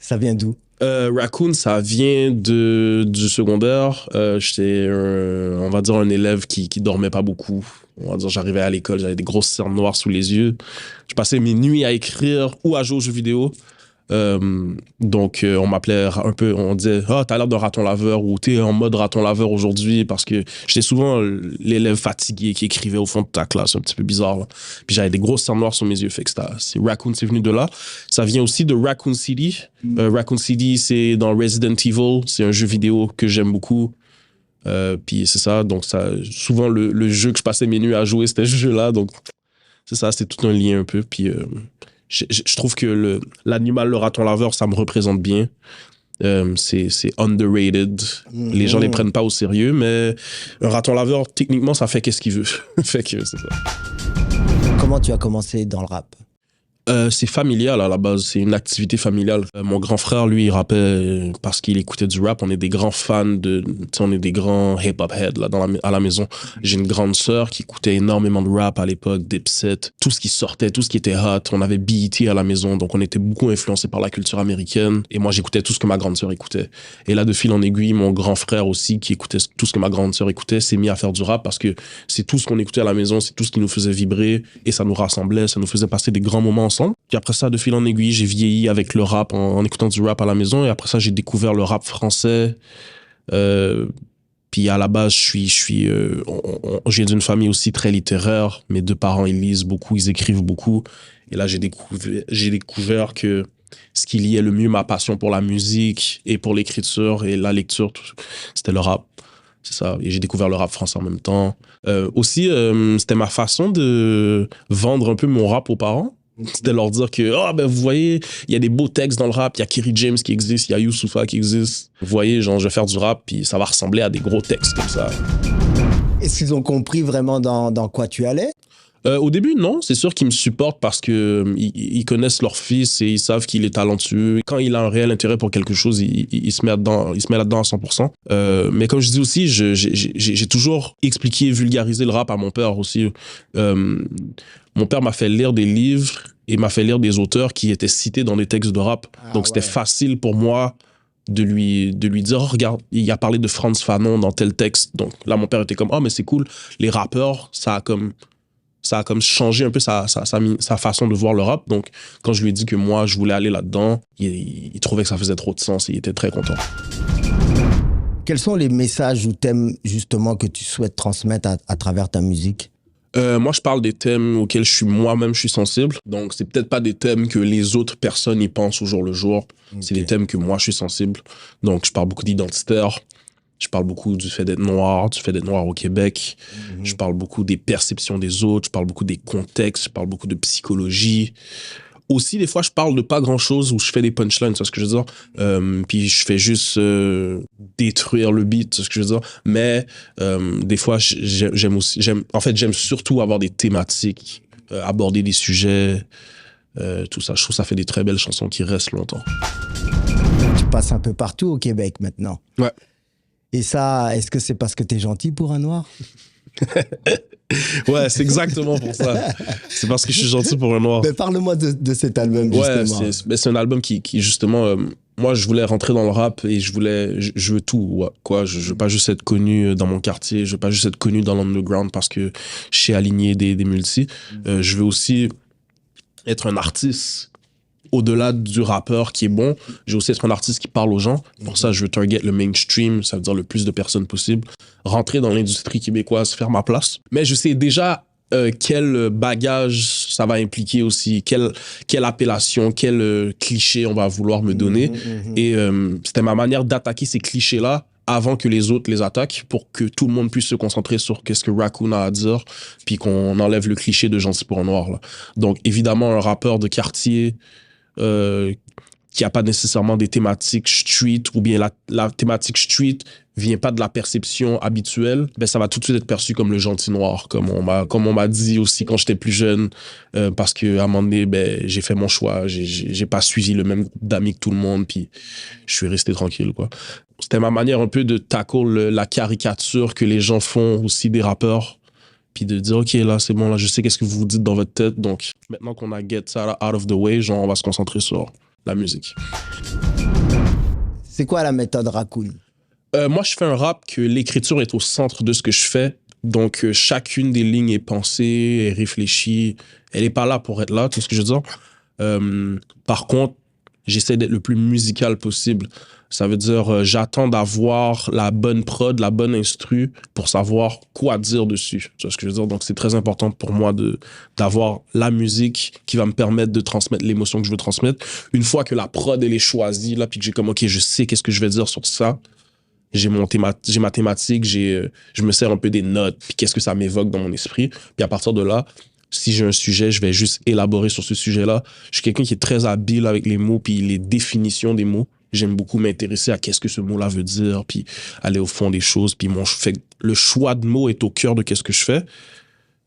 Ça vient d'où? Raccoon, ça vient du secondaire. J'étais, on va dire, un élève qui dormait pas beaucoup. On va dire, j'arrivais à l'école, j'avais des grosses cernes noires sous les yeux. Je passais mes nuits à écrire ou à jouer aux jeux vidéo. Donc, on m'appelait un peu, on disait, ah, t'as l'air d'un raton laveur ou t'es en mode raton laveur aujourd'hui parce que j'étais souvent l'élève fatigué qui écrivait au fond de ta classe, un petit peu bizarre, là. Puis j'avais des grosses cernes noires sur mes yeux, fait que Raccoon, c'est venu de là. Ça vient aussi de Raccoon City. Raccoon City, c'est dans Resident Evil, c'est un jeu vidéo que j'aime beaucoup. Puis c'est ça, donc souvent le jeu que je passais mes nuits à jouer, c'était ce jeu-là, donc c'est ça, c'est tout un lien un peu, puis je trouve que l'animal, le raton laveur, ça me représente bien. C'est underrated. Les gens les prennent pas au sérieux, mais un raton laveur, techniquement, ça fait qu'est-ce qu'il veut. Fait que c'est ça. Comment tu as commencé dans le rap? C'est familial à la base, c'est une activité familiale. Mon grand frère, lui, il rappait parce qu'il écoutait du rap. On est des grands fans on est des grands hip-hop heads là, à la maison. J'ai une grande sœur qui écoutait énormément de rap à l'époque, Dipset, tout ce qui sortait, tout ce qui était hot. On avait BET à la maison, donc on était beaucoup influencés par la culture américaine. Et moi, j'écoutais tout ce que ma grande sœur écoutait. Et là, de fil en aiguille, mon grand frère aussi, qui écoutait tout ce que ma grande sœur écoutait, s'est mis à faire du rap parce que c'est tout ce qu'on écoutait à la maison, c'est tout ce qui nous faisait vibrer et ça nous rassemblait, ça nous faisait passer des grands moments ensemble. Puis après ça, de fil en aiguille, j'ai vieilli avec le rap en écoutant du rap à la maison. Et après ça, j'ai découvert le rap français. Puis à la base, je viens d'une famille aussi très littéraire. Mes deux parents, ils lisent beaucoup, ils écrivent beaucoup. Et là, j'ai découvert que ce qui liait le mieux ma passion pour la musique et pour l'écriture et la lecture, c'était le rap. C'est ça. Et j'ai découvert le rap français en même temps. Aussi, c'était ma façon de vendre un peu mon rap aux parents. C'était leur dire que, ben, vous voyez, il y a des beaux textes dans le rap, il y a Kerry James qui existe, il y a Youssoupha qui existe. Vous voyez, genre, je vais faire du rap, puis ça va ressembler à des gros textes comme ça. Est-ce qu'ils ont compris vraiment dans quoi tu allais? Au début, non. C'est sûr qu'ils me supportent parce que ils connaissent leur fils et ils savent qu'il est talentueux. Quand il a un réel intérêt pour quelque chose, il se met là-dedans, à 100%. Mais comme je dis aussi, j'ai toujours expliqué, vulgarisé le rap à mon père aussi. Mon père m'a fait lire des livres et m'a fait lire des auteurs qui étaient cités dans des textes de rap. Donc c'était facile pour moi de lui dire, oh, regarde, il a parlé de Frantz Fanon dans tel texte. Donc là, mon père était comme, mais c'est cool. Les rappeurs, ça a comme changé un peu sa façon de voir le rap. Donc, quand je lui ai dit que moi, je voulais aller là-dedans, il trouvait que ça faisait trop de sens et il était très content. Quels sont les messages ou thèmes, justement, que tu souhaites transmettre à travers ta musique? Moi, je parle des thèmes auxquels je suis sensible. Donc, c'est peut-être pas des thèmes que les autres personnes y pensent au jour le jour. Okay. C'est des thèmes que moi, je suis sensible. Donc, je parle beaucoup d'identitaire. Je parle beaucoup du fait d'être noir au Québec. Je parle beaucoup des perceptions des autres. Je parle beaucoup des contextes. Je parle beaucoup de psychologie. Aussi, des fois, je parle de pas grand-chose où je fais des punchlines, c'est ce que je veux dire. Puis je fais juste détruire le beat, c'est ce que je veux dire. Mais des fois, j'aime surtout avoir des thématiques, aborder des sujets, tout ça. Je trouve que ça fait des très belles chansons qui restent longtemps. Tu passes un peu partout au Québec maintenant. Ouais. Et ça, est-ce que c'est parce que t'es gentil pour un noir? Ouais, c'est exactement pour ça. C'est parce que je suis gentil pour un noir. Mais parle-moi de cet album, justement. Ouais, c'est un album qui justement... moi, je voulais rentrer dans le rap et je veux tout, quoi. Je veux pas juste être connu dans mon quartier, je veux pas juste être connu dans l'underground parce que je sais aligner des multis. Je veux aussi être un artiste. Au-delà du rappeur qui est bon, je veux aussi être un artiste qui parle aux gens. Pour ça, je veux target le mainstream, ça veut dire le plus de personnes possible. Rentrer dans l'industrie québécoise, faire ma place. Mais je sais déjà quel bagage ça va impliquer aussi, quelle appellation, quel cliché on va vouloir me donner. Et c'était ma manière d'attaquer ces clichés-là avant que les autres les attaquent pour que tout le monde puisse se concentrer sur qu'est-ce que Raccoon a à dire puis qu'on enlève le cliché de gentil pour un noir. Là. Donc, évidemment, un rappeur de quartier qui n'a pas nécessairement des thématiques street ou bien la thématique street vient pas de la perception habituelle, ben ça va tout de suite être perçu comme le gentil noir, comme on m'a dit aussi quand j'étais plus jeune, parce que à un moment donné, ben j'ai fait mon choix, j'ai pas suivi le même groupe d'amis que tout le monde, puis je suis resté tranquille, quoi. C'était ma manière un peu de tackle la caricature que les gens font aussi des rappeurs, puis de dire, OK, là, c'est bon, là, je sais qu'est-ce que vous vous dites dans votre tête, donc maintenant qu'on a get ça out of the way, genre, on va se concentrer sur la musique. C'est quoi la méthode Raccoon? Moi, je fais un rap que l'écriture est au centre de ce que je fais. Donc, chacune des lignes est pensée, est réfléchie. Elle n'est pas là pour être là, tu sais ce que je veux dire? Par contre, j'essaie d'être le plus musical possible. Ça veut dire, j'attends d'avoir la bonne prod, la bonne instru pour savoir quoi dire dessus. Tu vois ce que je veux dire? Donc, c'est très important pour moi d'avoir la musique qui va me permettre de transmettre l'émotion que je veux transmettre. Une fois que la prod, elle est choisie, là, puis que j'ai comme, OK, je sais qu'est-ce que je vais dire sur ça, j'ai ma thématique, je me sers un peu des notes, puis qu'est-ce que ça m'évoque dans mon esprit. Puis à partir de là, si j'ai un sujet, je vais juste élaborer sur ce sujet-là. Je suis quelqu'un qui est très habile avec les mots, puis les définitions des mots. J'aime beaucoup m'intéresser à qu'est-ce que ce mot-là veut dire, puis aller au fond des choses. Puis le choix de mots est au cœur de qu'est-ce que je fais.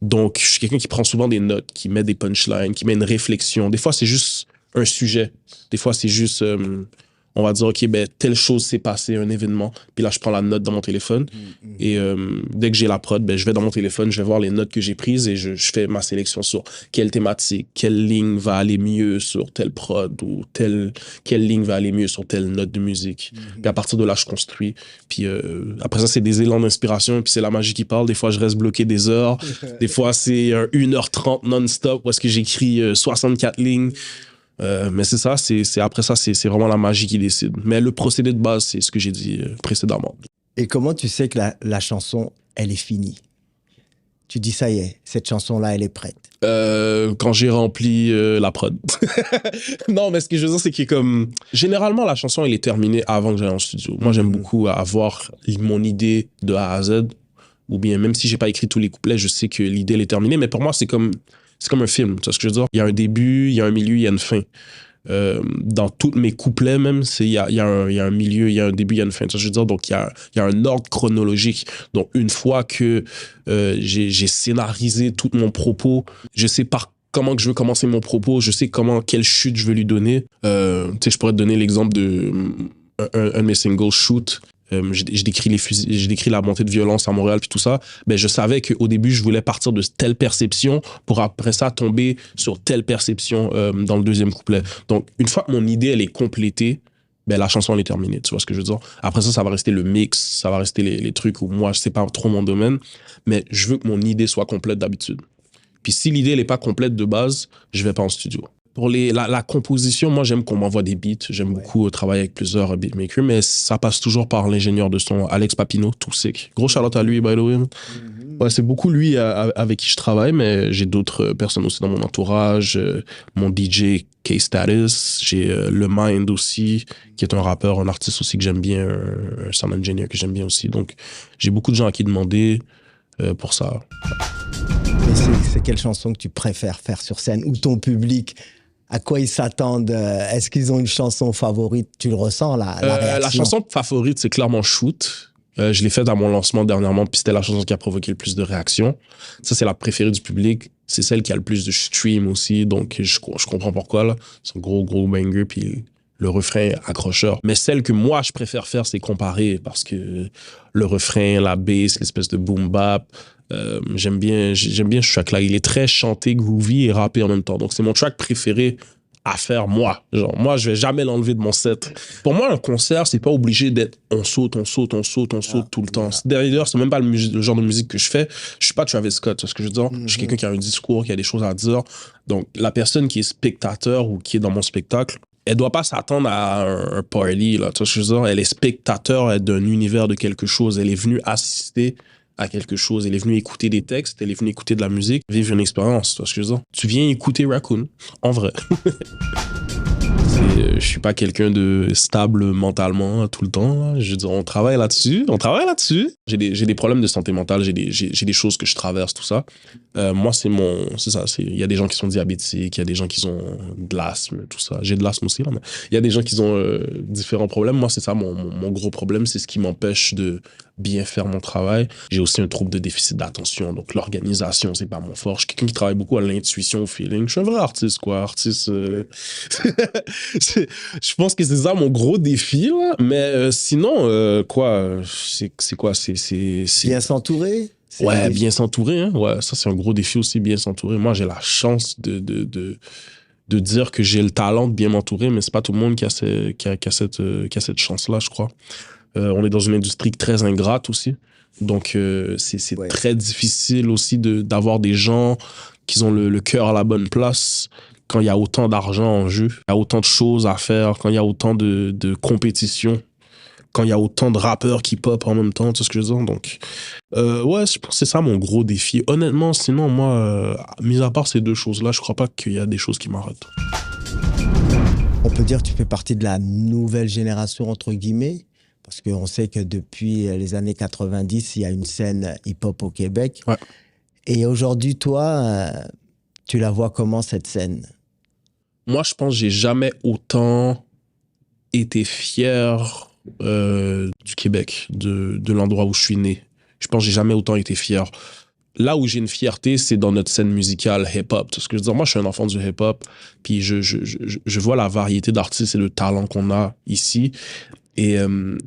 Donc, je suis quelqu'un qui prend souvent des notes, qui met des punchlines, qui met une réflexion. Des fois, c'est juste un sujet. Des fois, c'est juste... on va dire, OK, ben, telle chose s'est passée, un événement. Puis là, je prends la note dans mon téléphone. Et dès que j'ai la prod, ben, je vais dans mon téléphone, je vais voir les notes que j'ai prises et je fais ma sélection sur quelle thématique, quelle ligne va aller mieux sur telle prod ou quelle ligne va aller mieux sur telle note de musique. Puis à partir de là, je construis. Puis après ça, c'est des élans d'inspiration. Puis c'est la magie qui parle. Des fois, je reste bloqué des heures. Des fois, c'est 1h30 non-stop où est-ce que j'écris 64 lignes. Mais c'est ça, après ça, c'est vraiment la magie qui décide. Mais le procédé de base, c'est ce que j'ai dit précédemment. Et comment tu sais que la chanson, elle est finie? Tu dis, ça y est, cette chanson-là, elle est prête. Quand j'ai rempli la prod. Non, mais ce que je veux dire, c'est que comme... Généralement, la chanson, elle est terminée avant que j'aille en studio. Moi, j'aime beaucoup avoir mon idée de A à Z. Ou bien, même si j'ai pas écrit tous les couplets, je sais que l'idée, elle est terminée. Mais pour moi, c'est comme un film, tu vois ce que je veux dire? Il y a un début, il y a un milieu, il y a une fin. Dans tous mes couplets même, il y a un milieu, il y a un début, il y a une fin. Tu vois ce que je veux dire? Donc, il y a un ordre chronologique. Donc, une fois que j'ai scénarisé tout mon propos, je sais par comment que je veux commencer mon propos, je sais quelle chute je veux lui donner. Tu sais, je pourrais te donner l'exemple de un de mes singles, Shoot. J'ai décrit la montée de violence à Montréal puis tout ça. Ben, je savais qu'au début, je voulais partir de telle perception pour après ça tomber sur telle perception dans le deuxième couplet. Donc, une fois que mon idée, elle est complétée, ben, la chanson, elle est terminée. Tu vois ce que je veux dire? Après ça va rester le mix, ça va rester les trucs où moi, c'est pas trop mon domaine, mais je veux que mon idée soit complète d'habitude. Puis si l'idée, elle est pas complète de base, je vais pas en studio. Pour la composition, moi, j'aime qu'on m'envoie des beats. J'aime beaucoup travailler avec plusieurs beatmakers, mais ça passe toujours par l'ingénieur de son, Alex Papineau, tout sick. Gros shout-out à lui, by the way. Ouais, c'est beaucoup lui avec qui je travaille, mais j'ai d'autres personnes aussi dans mon entourage. Mon DJ K-Status, j'ai Le Mind aussi, qui est un rappeur, un artiste aussi que j'aime bien, un sound engineer que j'aime bien aussi. Donc, j'ai beaucoup de gens à qui demander pour ça. Mais c'est quelle chanson que tu préfères faire sur scène? Ou ton public, à quoi ils s'attendent? Est-ce qu'ils ont une chanson favorite? Tu le ressens, la réaction? La chanson favorite, c'est clairement Shoot. Je l'ai faite à mon lancement dernièrement, puis c'était la chanson qui a provoqué le plus de réactions. Ça, c'est la préférée du public. C'est celle qui a le plus de stream aussi, donc je comprends pourquoi, là. C'est un gros banger, puis le refrain est accrocheur. Mais celle que moi, je préfère faire, c'est comparer, parce que le refrain, la bass, l'espèce de boom bap, j'aime bien ce track-là. Il est très chanté, groovy et rappé en même temps. Donc, c'est mon track préféré à faire, moi. Genre, moi, je vais jamais l'enlever de mon set. Pour moi, un concert, c'est pas obligé d'être on saute tout le temps. D'ailleurs, c'est même pas le genre de musique que je fais. Je suis pas Travis Scott, tu vois ce que je veux dire? Je suis quelqu'un qui a un discours, qui a des choses à dire. Donc, la personne qui est spectateur ou qui est dans mon spectacle, elle doit pas s'attendre à un party, là. Tu vois ce que je veux dire? Elle est spectateur d'un univers de quelque chose. Elle est venue assister à quelque chose. Elle est venue écouter des textes, elle est venue écouter de la musique, vivre une expérience, tu vois ce que je veux dire? Tu viens écouter Raccoon, en vrai. Je suis pas quelqu'un de stable mentalement tout le temps. Je veux dire, on travaille là-dessus. J'ai des problèmes de santé mentale, j'ai des choses que je traverse, tout ça. Moi, c'est ça. Il y a des gens qui sont diabétiques, il y a des gens qui ont de l'asthme, tout ça. J'ai de l'asthme aussi, là, mais il y a des gens qui ont différents problèmes. Moi, c'est ça, mon gros problème, c'est ce qui m'empêche de bien faire mon travail. J'ai aussi un trouble de déficit d'attention, donc l'organisation, c'est pas mon fort. Je suis quelqu'un qui travaille beaucoup à l'intuition, au feeling. Je suis un vrai artiste, quoi. Je pense que c'est ça mon gros défi, là. Mais sinon, c'est quoi? C'est bien s'entourer? Ouais, bien s'entourer, hein. Ouais, ça, c'est un gros défi aussi, bien s'entourer. Moi, j'ai la chance de de dire que j'ai le talent de bien m'entourer, mais c'est pas tout le monde qui a cette chance-là, je crois. On est dans une industrie très ingrate aussi. Donc, c'est Ouais. très difficile aussi d'avoir des gens qui ont le cœur à la bonne place quand il y a autant d'argent en jeu, il y a autant de choses à faire, quand il y a autant de compétition, quand il y a autant de rappeurs qui pop en même temps, tu sais ce que je veux dire? Donc, ouais, je pense que c'est ça mon gros défi. Honnêtement, sinon, moi, mis à part ces deux choses-là, je crois pas qu'il y a des choses qui m'arrêtent. On peut dire que tu fais partie de la nouvelle génération, entre guillemets, parce qu'on sait que depuis les années 90, il y a une scène hip-hop au Québec. Ouais. Et aujourd'hui, toi, tu la vois comment, cette scène? Moi, je pense que j'ai jamais autant été fier du Québec, de l'endroit où je suis né. Je pense que j'ai jamais autant été fier. Là où j'ai une fierté, c'est dans notre scène musicale hip-hop. Parce que je veux dire, moi, je suis un enfant du hip-hop, puis je vois la variété d'artistes et le talent qu'on a ici. Et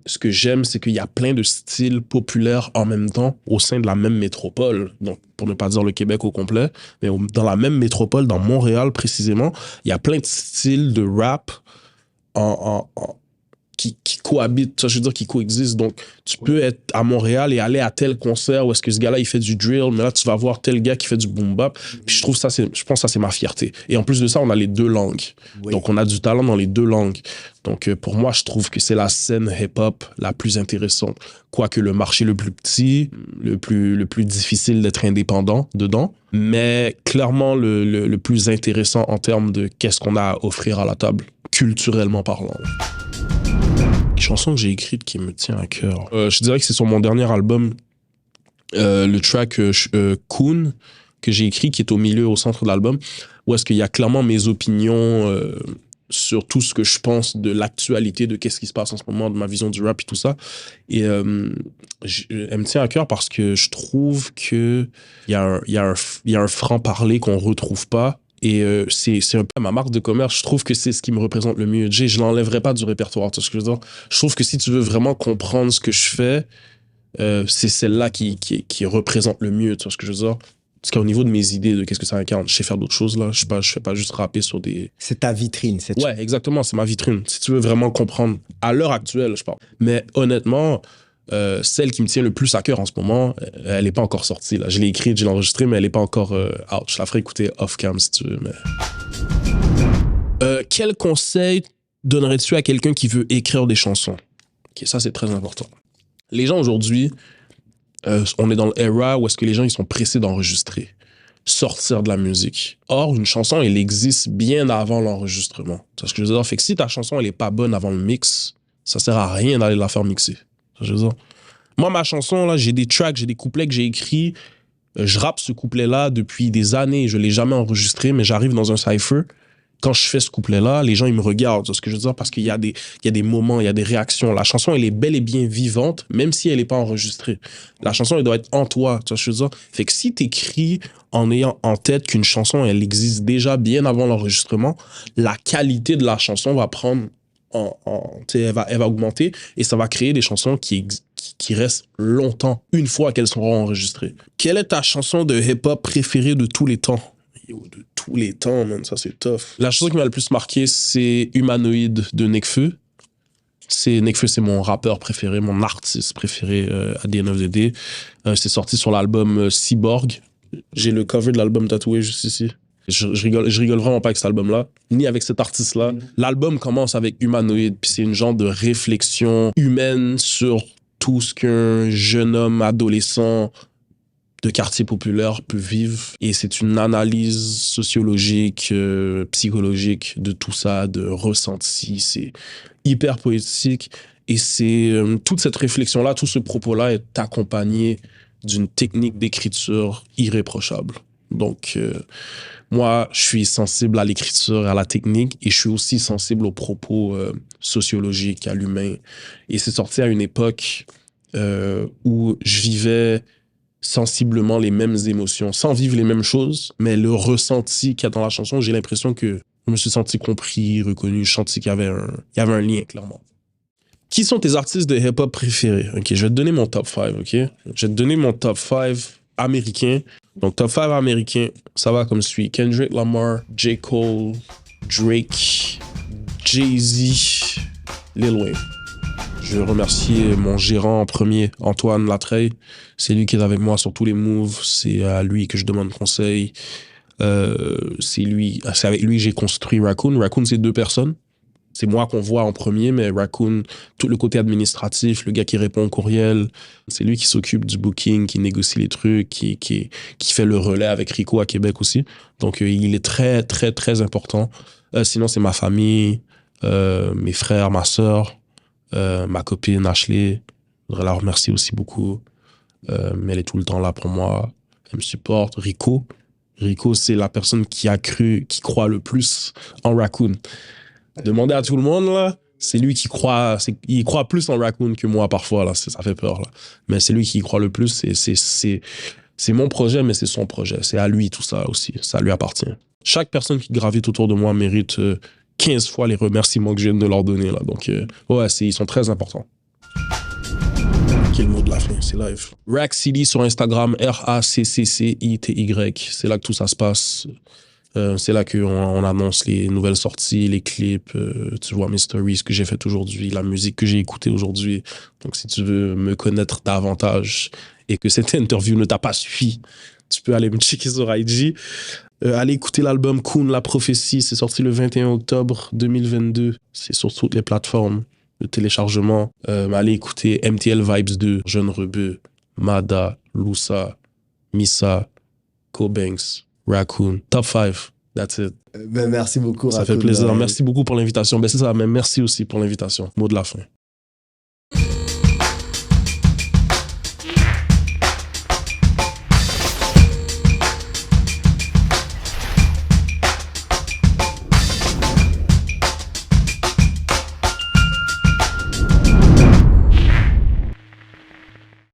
ce que j'aime, c'est qu'il y a plein de styles populaires en même temps au sein de la même métropole. Donc, pour ne pas dire le Québec au complet, mais dans la même métropole, dans Montréal précisément, il y a plein de styles de rap qui cohabitent, ça, je veux dire, qui coexistent. Donc, tu peux être à Montréal et aller à tel concert où est-ce que ce gars-là, il fait du drill, mais là, tu vas voir tel gars qui fait du boom bap. Puis je pense que ça, c'est ma fierté. Et en plus de ça, on a les deux langues. Oui. Donc, on a du talent dans les deux langues. Donc, pour moi, je trouve que c'est la scène hip-hop la plus intéressante. Quoique le marché le plus petit, le plus difficile d'être indépendant dedans, mais clairement le plus intéressant en termes de qu'est-ce qu'on a à offrir à la table, culturellement parlant. Une chanson que j'ai écrite qui me tient à cœur. Je dirais que c'est sur mon dernier album, le track Coon, que j'ai écrit, qui est au centre de l'album, où est-ce qu'il y a clairement mes opinions sur tout ce que je pense de l'actualité, de qu'est-ce qui se passe en ce moment, de ma vision du rap et tout ça. Et elle me tient à cœur parce que je trouve qu'il y a un franc-parler qu'on retrouve pas. Et c'est un peu ma marque de commerce. Je trouve que c'est ce qui me représente le mieux. Je l'enlèverai pas du répertoire. Tu sais ce que je veux dire? Je trouve que si tu veux vraiment comprendre ce que je fais, c'est celle-là qui représente le mieux. Tu vois ce que je veux dire? Parce qu'au niveau de mes idées, de qu'est-ce que ça incarne, je sais faire d'autres choses là. Je fais pas juste rapper sur des... C'est ta vitrine. Ouais, exactement. C'est ma vitrine. Si tu veux vraiment comprendre, à l'heure actuelle, je parle. Mais honnêtement... celle qui me tient le plus à cœur en ce moment, elle n'est pas encore sortie. Là. Je l'ai écrite, je l'ai enregistrée, mais elle n'est pas encore out. Je la ferai écouter off-cam si tu veux. Mais... quel conseil donnerais-tu à quelqu'un qui veut écrire des chansons? Okay, ça, c'est très important. Les gens aujourd'hui, on est dans l'era où est-ce que les gens ils sont pressés d'enregistrer, sortir de la musique. Or, une chanson, elle existe bien avant l'enregistrement. C'est ce que je veux dire. Fait que si ta chanson, elle n'est pas bonne avant le mix, ça sert à rien d'aller la faire mixer. Je veux dire. Moi, ma chanson, là, j'ai des tracks, j'ai des couplets que j'ai écrits. Je rappe ce couplet-là depuis des années. Je ne l'ai jamais enregistré, mais j'arrive dans un cypher. Quand je fais ce couplet-là, les gens, ils me regardent. C'est ce que je veux dire, parce qu'il y a des moments, il y a des réactions. La chanson, elle est bel et bien vivante, même si elle n'est pas enregistrée. La chanson, elle doit être en toi. Tu vois ce que je veux dire? Fait que si tu écris en ayant en tête qu'une chanson, elle existe déjà bien avant l'enregistrement, la qualité de la chanson va prendre... elle va augmenter et ça va créer des chansons qui restent longtemps une fois qu'elles seront enregistrées. Quelle est ta chanson de hip-hop préférée de tous les temps? Yo, de tous les temps, man, ça c'est tough. La chanson qui m'a le plus marqué, c'est Humanoïde de Nekfeu. Nekfeu, c'est mon rappeur préféré, mon artiste préféré à the end of the day. C'est sorti sur l'album Cyborg. J'ai le cover de l'album tatoué juste ici. Je rigole vraiment pas avec cet album-là, ni avec cet artiste-là. L'album commence avec Humanoïde, puis c'est une genre de réflexion humaine sur tout ce qu'un jeune homme adolescent de quartier populaire peut vivre. Et c'est une analyse sociologique, psychologique de tout ça, de ressenti. C'est hyper poétique. Et c'est toute cette réflexion-là, tout ce propos-là est accompagné d'une technique d'écriture irréprochable. Donc... moi, je suis sensible à l'écriture, à la technique, et je suis aussi sensible aux propos sociologiques, à l'humain. Et c'est sorti à une époque où je vivais sensiblement les mêmes émotions, sans vivre les mêmes choses, mais le ressenti qu'il y a dans la chanson, j'ai l'impression que je me suis senti compris, reconnu, je sentis qu'il y avait un lien, clairement. Qui sont tes artistes de hip-hop préférés? Ok, je vais te donner mon top 5, ok? Je vais te donner mon top 5 américain. Donc, top 5 américain, ça va comme suit. Kendrick Lamar, J. Cole, Drake, Jay-Z, Lil Wayne. Je remercie mon gérant en premier, Antoine Latreille. C'est lui qui est avec moi sur tous les moves. C'est à lui que je demande conseil. C'est avec lui que j'ai construit Raccoon. Raccoon, c'est 2 personnes. C'est moi qu'on voit en premier, mais Raccoon, tout le côté administratif, le gars qui répond au courriel, c'est lui qui s'occupe du booking, qui négocie les trucs, qui fait le relais avec Rico à Québec aussi. Donc, il est très, très, très important. Sinon, c'est ma famille, mes frères, ma sœur, ma copine Ashley. Je voudrais la remercier aussi beaucoup. Mais elle est tout le temps là pour moi. Elle me supporte. Rico, c'est la personne qui croit le plus en Raccoon. Demandez à tout le monde, là, c'est lui qui croit, il croit plus en Raccoon que moi parfois, là, ça fait peur, là. Mais c'est lui qui y croit le plus, c'est mon projet, mais c'est son projet. C'est à lui tout ça aussi, ça lui appartient. Chaque personne qui gravite autour de moi mérite 15 fois les remerciements que je viens de leur donner, là. Donc, ouais, ils sont très importants. Quel mot de la fin, c'est live. Rack City sur Instagram, RACCCITY. C'est là que tout ça se passe. C'est là qu'on annonce les nouvelles sorties, les clips, tu vois mes stories, ce que j'ai fait aujourd'hui, la musique que j'ai écoutée aujourd'hui. Donc, si tu veux me connaître davantage et que cette interview ne t'a pas suffi, tu peux aller me checker sur IG. Allez écouter l'album Koun, La Prophétie. C'est sorti le 21 octobre 2022. C'est sur toutes les plateformes de téléchargement. Allez écouter MTL Vibes 2, Jeune Rebeu, Mada, Loussa, Missa, Cobanks, Raccoon. Top 5. That's it. Ben, merci beaucoup. Ça fait plaisir. Merci beaucoup pour l'invitation. Ben, c'est ça, mais merci aussi pour l'invitation. Mot de la fin.